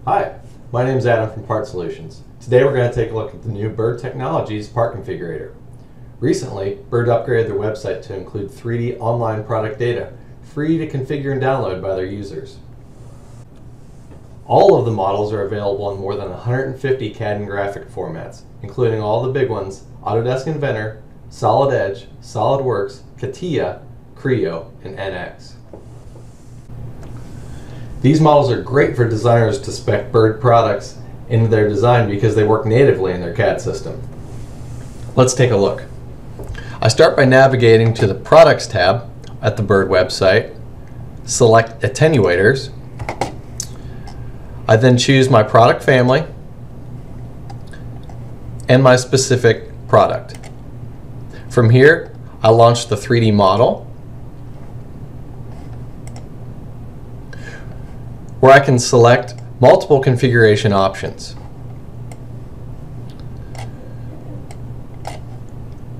Hi, my name is Adam from Part Solutions. Today we're going to take a look at the new Bird Technologies Part Configurator. Recently, Bird upgraded their website to include 3D online product data, free to configure and download by their users. All of the models are available in more than 150 CAD and graphic formats, including all the big ones: Autodesk Inventor, Solid Edge, SolidWorks, CATIA, Creo, and NX. These models are great for designers to spec Bird products into their design because they work natively in their CAD system. Let's take a look. I start by navigating to the Products tab at the Bird website, select Attenuators. I then choose my product family and my specific product. From here, I launch the 3D model, where I can select multiple configuration options.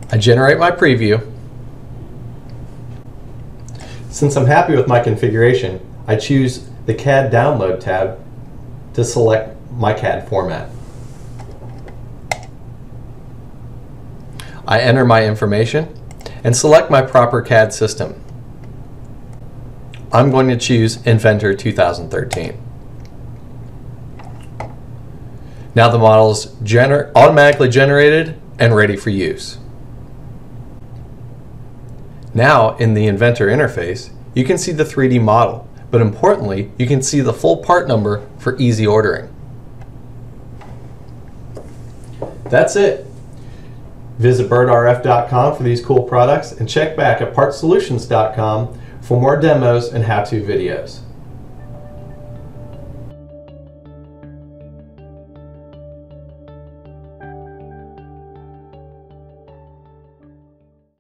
I generate my preview. Since I'm happy with my configuration, I choose the CAD Download tab to select my CAD format. I enter my information and select my proper CAD system. I'm going to choose Inventor 2013. Now the model is automatically generated and ready for use. Now in the Inventor interface, you can see the 3D model, but importantly, you can see the full part number for easy ordering. That's it. Visit birdrf.com for these cool products and check back at partsolutions.com for more demos and how-to videos.